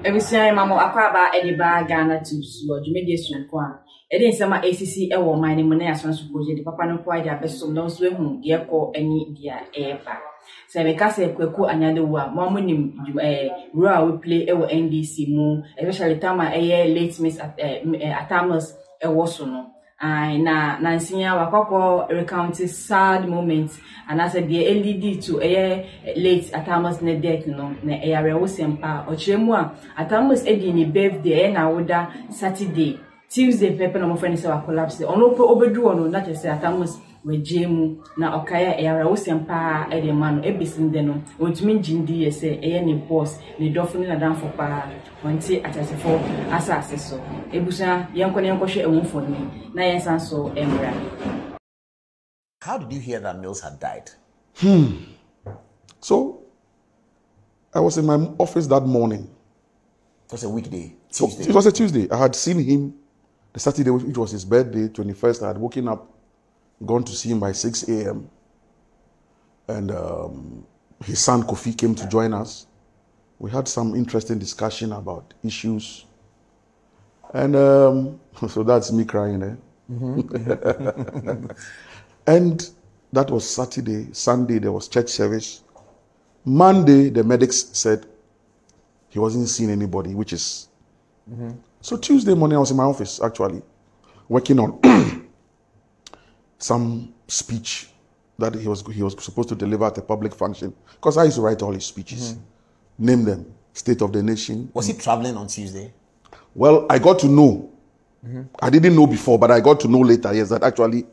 Every time I'm a Ediba Ghana tips, or Jumediation Kwan. It is some ACC ewo mining money as one suppose the papa no quite their best some those who dear call any dear air pack. So we can say Koku Anyidoho, Momunim Rua we play ewo NDC mo, especially Tama late miss at Thomas Ewosono. Na Nansinya wakoko recounting sad moments and I said the LED to late at Thomas ne death no na area was sempa or chemwa at Thomas Eddie ni birthday na woda Saturday. Tuesday, paper no friend say collapse. Ono obedu ono na just say atamus we jemu na okaya era wo sempa e de man e besinde no. Ontumi njindi say e ne boss ne dofo ni na dan for pa. Onti atasefo asase so. Ebusa yenko ne yenko hwe ewunfo ni na yensan so emra. How did you hear that Mills had died? So I was in my office that morning. It was a weekday. Tuesday. So it was a Tuesday. I had seen him the Saturday, which was his birthday, 21st. I had woken up, gone to see him by 6 a.m. And his son Kofi came to join us. We had some interesting discussion about issues. And so that's me crying, eh? Mm-hmm. And that was Saturday. Sunday, there was church service. Monday, the medics said he wasn't seeing anybody, which is... Mm-hmm. So Tuesday morning, I was in my office, actually, working on some speech that he was supposed to deliver at a public function. Because I used to write all his speeches. Mm-hmm. Name them. State of the Nation. Was he traveling on Tuesday? Well, I got to know. Mm-hmm. I didn't know before, but I got to know later, yes, that actually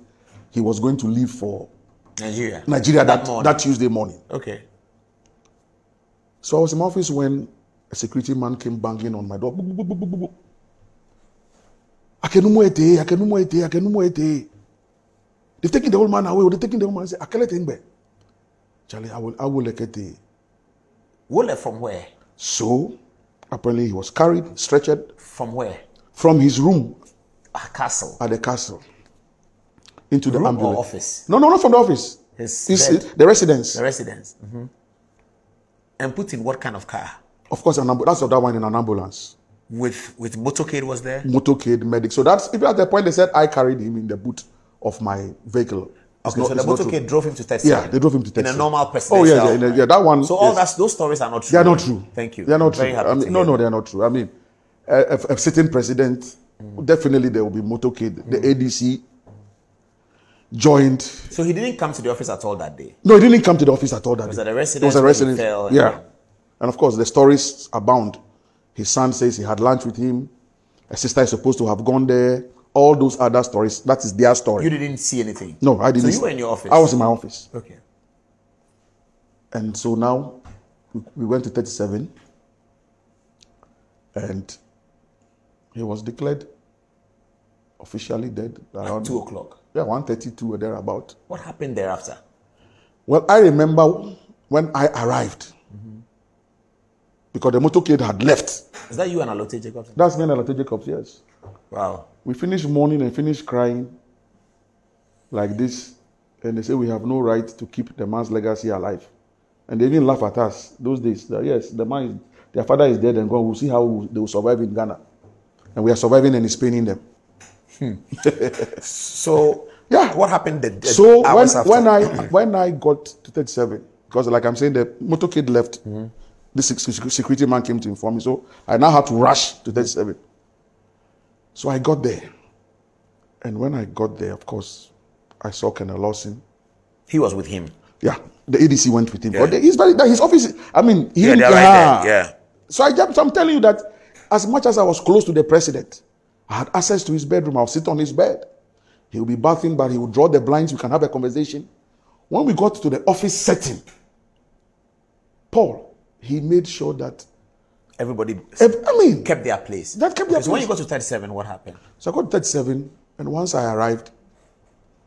he was going to leave for Nigeria that Tuesday morning. Okay. So I was in my office when a security man came banging on my door. They've taken the old man away. They're taking the old man. I said, Charlie, I will let it. Wole from where? So, apparently he was carried, stretchered. From where? From his room. A castle? At the castle. Into the ambulance. Or office? No, not from the office. The residence. The residence. Mm-hmm. And put in what kind of car? Of course, that's that one in an ambulance. With motorcade was there? Motorcade, medic. So that's, even at the point they said I carried him in the boot of my vehicle. Okay, so the motorcade drove him to 37? Yeah, they drove him to 37. In a normal presidential... Oh, yeah, that one. So all those stories are not true? They are not true. Thank you. They are not Very true. happy to no, hear. they are not true. I mean, a sitting president, definitely there will be motorcade. The ADC joined. So he didn't come to the office at all that day? No, he didn't come to the office at all that day. Was it a residence? It was a residence. Fell, yeah. And of course, the stories abound. His son says he had lunch with him. A sister is supposed to have gone there. All those other stories, that is their story. You didn't see anything? No, I didn't. So you were in your office? I was in my office. Okay. And so now, we went to 37. And he was declared officially dead. Around 2 o'clock? Yeah, 1:32 or thereabout. What happened thereafter? Well, I remember when I arrived. Because the motorcade had left. Is that you and Alote Jacobs? That's me and Alote Jacobs, yes. Wow. We finished mourning and finished crying like this. And they say we have no right to keep the man's legacy alive. And they even laugh at us those days. That, yes, their father is dead and gone. We'll see how they will survive in Ghana. And we are surviving and it's paining them. So, yeah. What happened so hours after? when I got to 37, because like I'm saying, the motorcade left. This security man came to inform me. So I now had to rush to 37. So I got there. And when I got there, of course, I saw Colonel Lawson. He was with him? Yeah. The ADC went with him. Yeah. But his office, I mean... They're right there. Yeah. So I'm telling you that as much as I was close to the president, I had access to his bedroom. I would sit on his bed. He would be bathing, but he would draw the blinds. We can have a conversation. When we got to the office setting, Paul... he made sure that everybody kept their place. That kept their place. So when you got to 37, what happened? So I got to 37, and once I arrived,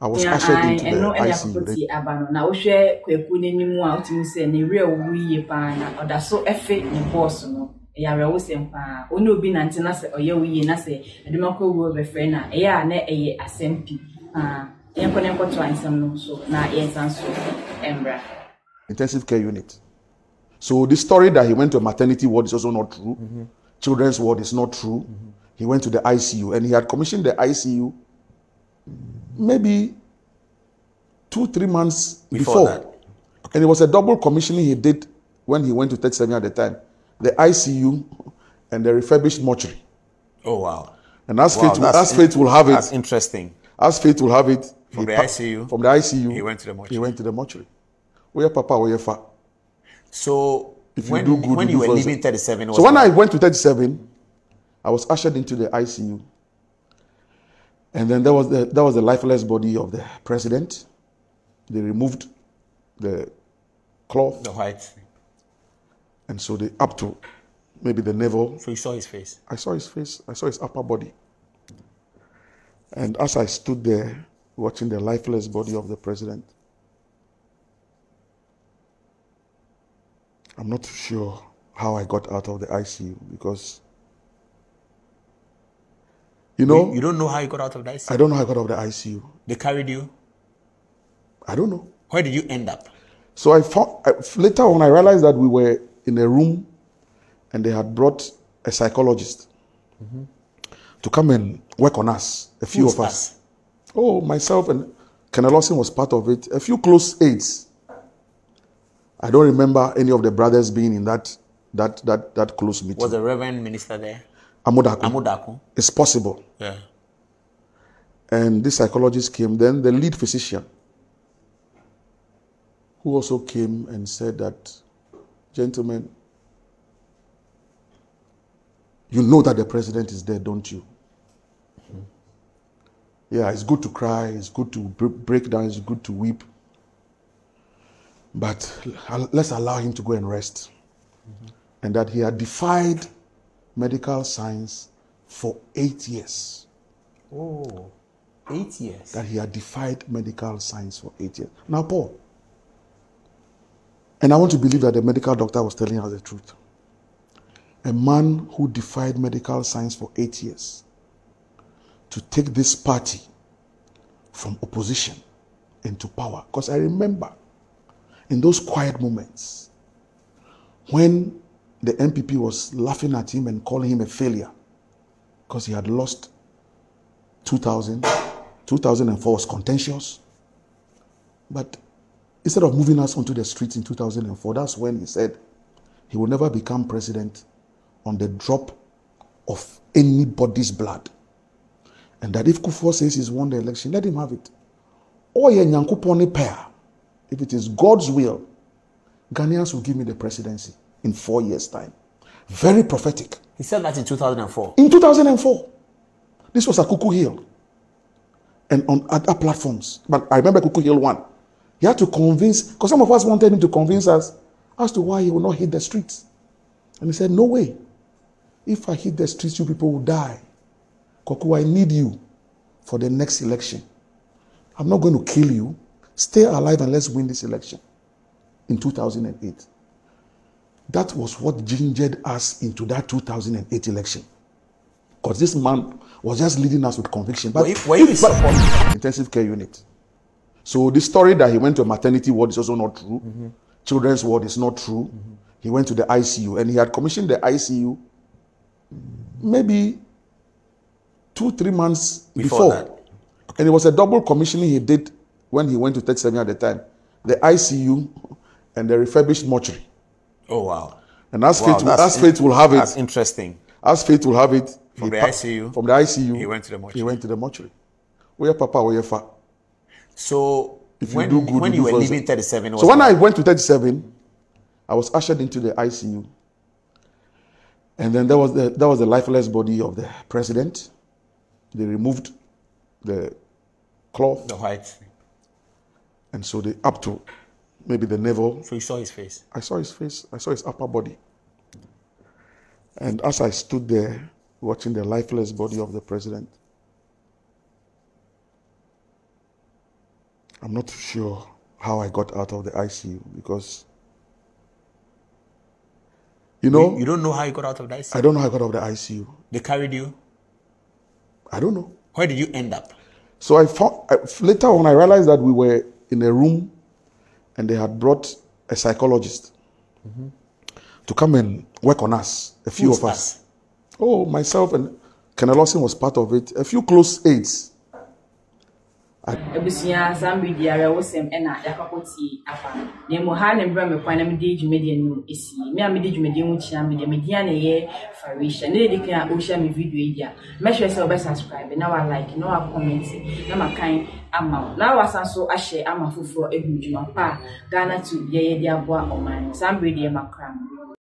I was ushered into the ICU. Now, Koku nenimu a utimi se ne real wiye pa na oda so efe ne boss no. Ya rewo sempa. Oni obi nante na se oye wiye na se edemako wo be frɛ na eya na eye asempi. Yenko to ansem no so na yensanso embra. Intensive care unit. So this story that he went to a maternity ward is also not true. children's ward is not true. He went to the ICU, and he had commissioned the ICU maybe 2-3 months before. That. And it was a double commissioning he did when he went to 37 at the time. The ICU and the refurbished mortuary. Oh, wow. And as fate will have it. That's interesting. As fate will have it. From the ICU. From the ICU. He went to the mortuary. He went to the mortuary. Where Papa, where Fa. So if when you do good, when you you were first. leaving 37, So when I went to 37, I was ushered into the ICU. And then there was the lifeless body of the president. They removed the cloth. The white. And so they up to maybe the navel. So you saw his face? I saw his face. I saw his upper body. And as I stood there watching the lifeless body of the president, I'm not sure how I got out of the ICU because, you know... You don't know how you got out of the ICU? I don't know how I got out of the ICU. They carried you? I don't know. Where did you end up? So later on, I realized that we were in a room and they had brought a psychologist to come and work on us, a few of us. Oh, myself and Colonel Lawson was part of it. A few close aides. I don't remember any of the brothers being in that close meeting. Was the Reverend Minister there? Amudaku. It's possible. Yeah. And this psychologist came. Then the lead physician, who also came and said that, gentlemen, you know that the president is dead, don't you? Yeah, it's good to cry, it's good to break down, it's good to weep. But let's allow him to go and rest. And that he had defied medical science for 8 years. Oh, 8 years. That he had defied medical science for 8 years. Now, Paul, and I want to believe that the medical doctor was telling us the truth. A man who defied medical science for 8 years to take this party from opposition into power. Because I remember in those quiet moments when the NPP was laughing at him and calling him a failure because he had lost 2000. 2004 was contentious. But instead of moving us onto the streets in 2004, that's when he said he will never become president on the drop of anybody's blood. And that if Kufuor says he's won the election, let him have it. Or if it is God's will, Ghanaians will give me the presidency in 4 years' time. Very prophetic. He said that in 2004. In 2004. This was at Koku Hill. And on other platforms. But I remember Koku Hill 1. He had to convince, because some of us wanted him to convince us as to why he will not hit the streets. And he said, no way. If I hit the streets, you people will die. Koku, I need you for the next election. I'm not going to kill you. Stay alive and let's win this election. In 2008. That was what gingered us into that 2008 election. Because this man was just leading us with conviction. But intensive care unit. So the story that he went to a maternity ward is also not true. Children's ward is not true. He went to the ICU and he had commissioned the ICU maybe 2-3 months before. That. And it was a double commissioning he did when he went to 37 at the time. The ICU and the refurbished mortuary. Oh, wow. And as fate will have it. That's interesting. As fate will have it. From the ICU, he went to the mortuary. He went to the mortuary. Where Papa, where Fa. So if when you do good, when you were leaving 37, so when I went to 37, I was ushered into the ICU. And then there was the lifeless body of the president. They removed the cloth. The white. And so they up to maybe the navel. So you saw his face? I saw his face. I saw his upper body. And as I stood there watching the lifeless body of the president, I'm not sure how I got out of the ICU because, you know... You don't know how you got out of the ICU? I don't know how I got out of the ICU. They carried you? I don't know. Where did you end up? So later on, I realized that we were in a room and they had brought a psychologist to come and work on us, a few of us. Oh, myself and Kenny Lawson was part of it. A few close aides. Ebusia sambi diare wosem ena yakakoti afa ne mo ha ne bra me kwan na me di dwumedi no esi me a me di dwumedi hu chia me de me dia na ye farisha ne de kan o share me video e dia me hwe se obe subscribe na wa like na wa comment na makan ama na wa sanso a share ama foforo ehudwuma pa Ghana to ye ye dia boa oman sambi die makram